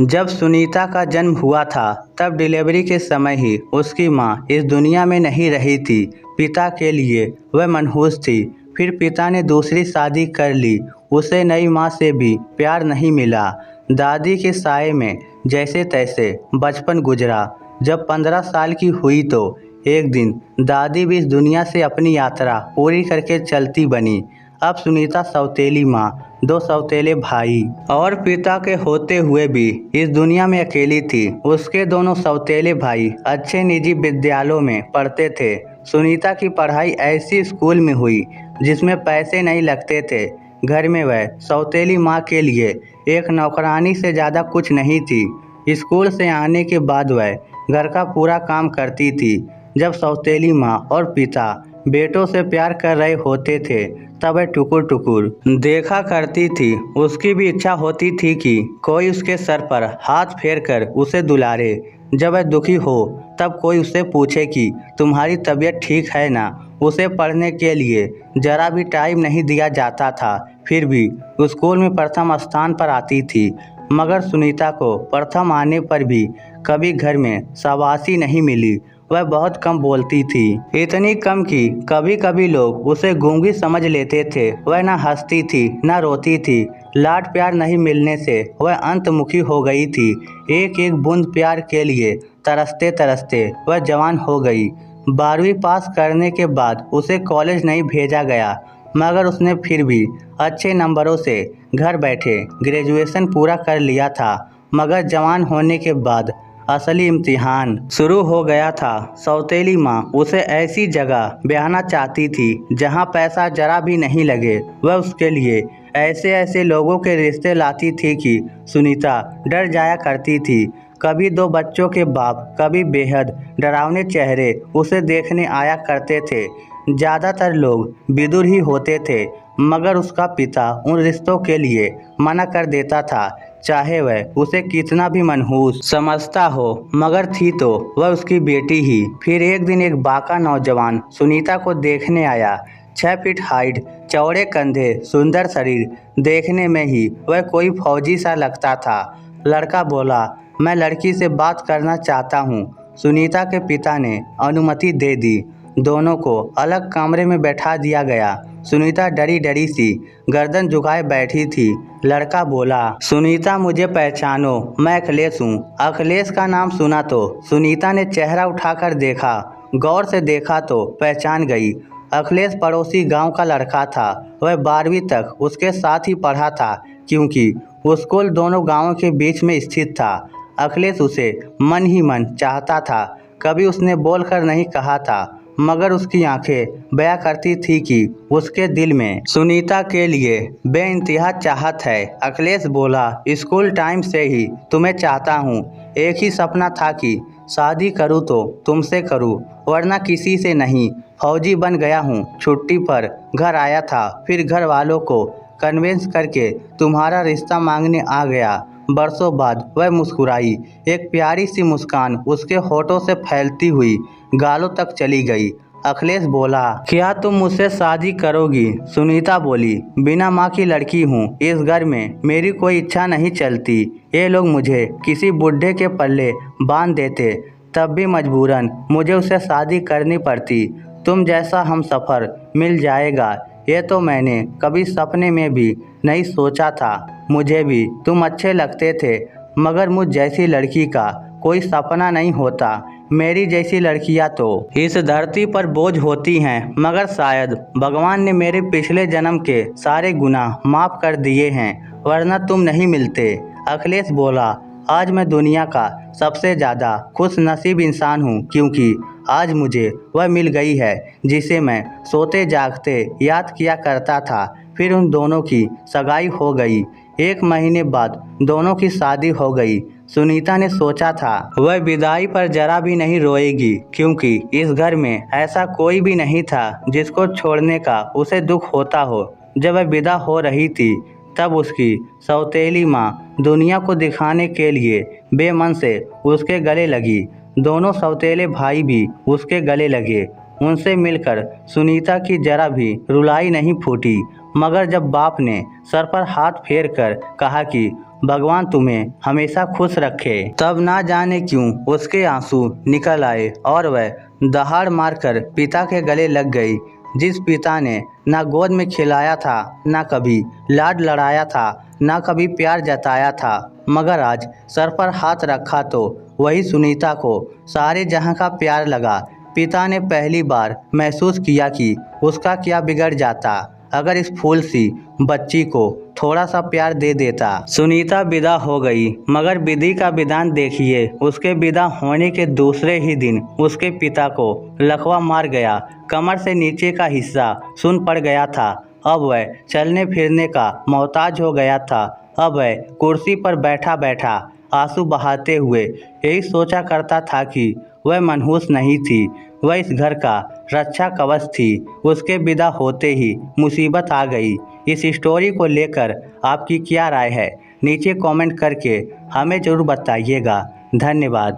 जब सुनीता का जन्म हुआ था तब डिलीवरी के समय ही उसकी मां इस दुनिया में नहीं रही थी। पिता के लिए वह मनहूस थी। फिर पिता ने दूसरी शादी कर ली। उसे नई मां से भी प्यार नहीं मिला। दादी के साए में जैसे तैसे बचपन गुजरा। जब 15 साल की हुई तो एक दिन दादी भी इस दुनिया से अपनी यात्रा पूरी करके चलती बनी। अब सुनीता सौतेली माँ, दो सौतेले भाई और पिता के होते हुए भी इस दुनिया में अकेली थी। उसके दोनों सौतेले भाई अच्छे निजी विद्यालयों में पढ़ते थे। सुनीता की पढ़ाई ऐसी स्कूल में हुई जिसमें पैसे नहीं लगते थे। घर में वह सौतेली माँ के लिए एक नौकरानी से ज़्यादा कुछ नहीं थी। स्कूल से आने के बाद वह घर का पूरा काम करती थी। जब सौतेली माँ और पिता बेटों से प्यार कर रहे होते थे तब वह टुकुर टुकुर देखा करती थी। उसकी भी इच्छा होती थी कि कोई उसके सर पर हाथ फेर कर उसे दुलारे। जब वह दुखी हो तब कोई उससे पूछे कि तुम्हारी तबीयत ठीक है ना। उसे पढ़ने के लिए जरा भी टाइम नहीं दिया जाता था। फिर भी स्कूल में प्रथम स्थान पर आती थी। मगर सुनीता को प्रथम आने पर भी कभी घर में शाबाशी नहीं मिली। वह बहुत कम बोलती थी, इतनी कम कि कभी कभी लोग उसे गूंगी समझ लेते थे। वह न हंसती थी न रोती थी। लाड प्यार नहीं मिलने से वह अंतमुखी हो गई थी। एक एक बूंद प्यार के लिए तरसते तरसते वह जवान हो गई। 12वीं पास करने के बाद उसे कॉलेज नहीं भेजा गया, मगर उसने फिर भी अच्छे नंबरों से घर बैठे ग्रेजुएशन पूरा कर लिया था। मगर जवान होने के बाद असली इम्तिहान शुरू हो गया था। सौतेली माँ उसे ऐसी जगह ब्याहना चाहती थी जहाँ पैसा जरा भी नहीं लगे। वह उसके लिए ऐसे ऐसे लोगों के रिश्ते लाती थी कि सुनीता डर जाया करती थी। कभी दो बच्चों के बाप, कभी बेहद डरावने चेहरे उसे देखने आया करते थे। ज़्यादातर लोग विदुर ही होते थे, मगर उसका पिता उन रिश्तों के लिए मना कर देता था, चाहे वह उसे कितना भी मनहूस समझता हो। मगर थी तो वह उसकी बेटी ही। फिर एक दिन एक बाका नौजवान सुनीता को देखने आया। 6 फीट हाइट, चौड़े कंधे, सुंदर शरीर, देखने में ही वह कोई फौजी सा लगता था। लड़का बोला, मैं लड़की से बात करना चाहता हूँ। सुनीता के पिता ने अनुमति दे दी। दोनों को अलग कमरे में बैठा दिया गया। सुनीता डरी डरी सी गर्दन झुकाए बैठी थी। लड़का बोला, सुनीता मुझे पहचानो, मैं अखिलेश हूँ। अखिलेश का नाम सुना तो सुनीता ने चेहरा उठाकर देखा। गौर से देखा तो पहचान गई। अखिलेश पड़ोसी गांव का लड़का था। वह 12वीं तक उसके साथ ही पढ़ा था, क्योंकि स्कूल दोनों गांवों के बीच में स्थित था। अखिलेश उसे मन ही मन चाहता था। कभी उसने बोलकर नहीं कहा था, मगर उसकी आंखें बयां करती थी कि उसके दिल में सुनीता के लिए बेइंतहा चाहत है। अखिलेश बोला, स्कूल टाइम से ही तुम्हें चाहता हूँ। एक ही सपना था कि शादी करूँ तो तुमसे करूँ, वरना किसी से नहीं। फौजी बन गया हूँ। छुट्टी पर घर आया था, फिर घर वालों को कन्वेंस करके तुम्हारा रिश्ता मांगने आ गया। बरसों बाद वह मुस्कुराई। एक प्यारी सी मुस्कान उसके होठों से फैलती हुई गालों तक चली गई। अखिलेश बोला, क्या तुम मुझसे शादी करोगी? सुनीता बोली, बिना माँ की लड़की हूँ। इस घर में मेरी कोई इच्छा नहीं चलती। ये लोग मुझे किसी बुढ़े के पल्ले बांध देते, तब भी मजबूरन मुझे उससे शादी करनी पड़ती। तुम जैसा हमसफर मिल जाएगा ये तो मैंने कभी सपने में भी नहीं सोचा था। मुझे भी तुम अच्छे लगते थे, मगर मुझ जैसी लड़की का कोई सपना नहीं होता। मेरी जैसी लड़कियां तो इस धरती पर बोझ होती हैं, मगर शायद भगवान ने मेरे पिछले जन्म के सारे गुनाह माफ कर दिए हैं, वरना तुम नहीं मिलते। अखिलेश बोला, आज मैं दुनिया का सबसे ज़्यादा खुश नसीब इंसान हूँ, क्योंकि आज मुझे वह मिल गई है जिसे मैं सोते जागते याद किया करता था। फिर उन दोनों की सगाई हो गई। 1 महीने बाद दोनों की शादी हो गई। सुनीता ने सोचा था वह विदाई पर जरा भी नहीं रोएगी, क्योंकि इस घर में ऐसा कोई भी नहीं था जिसको छोड़ने का उसे दुख होता हो। जब वह विदा हो रही थी तब उसकी सौतेली माँ दुनिया को दिखाने के लिए बेमन से उसके गले लगी। दोनों सौतेले भाई भी उसके गले लगे। उनसे मिलकर सुनीता की जरा भी रुलाई नहीं फूटी। मगर जब बाप ने सर पर हाथ फेर कर कहा कि भगवान तुम्हें हमेशा खुश रखे। तब ना जाने क्यों उसके आंसू निकल आए और वह दहाड़ मारकर पिता के गले लग गई। जिस पिता ने ना गोद में खिलाया था, ना कभी लाड लड़ाया था, ना कभी प्यार जताया था, मगर आज सर पर हाथ रखा तो वही सुनीता को सारे जहां का प्यार लगा। पिता ने पहली बार महसूस किया कि उसका क्या बिगड़ जाता अगर इस फूल सी बच्ची को थोड़ा सा प्यार दे देता। सुनीता विदा हो गई, मगर विधि का विधान देखिए। उसके विदा होने के दूसरे ही दिन उसके पिता को लकवा मार गया। कमर से नीचे का हिस्सा सुन्न पड़ गया था। अब वह चलने फिरने का मोहताज हो गया था। अब वह कुर्सी पर बैठा बैठा आंसू बहाते हुए यही सोचा करता था कि वह मनहूस नहीं थी, वह इस घर का रक्षा कवच थी। उसके विदा होते ही मुसीबत आ गई। इस स्टोरी को लेकर आपकी क्या राय है, नीचे कमेंट करके हमें ज़रूर बताइएगा। धन्यवाद।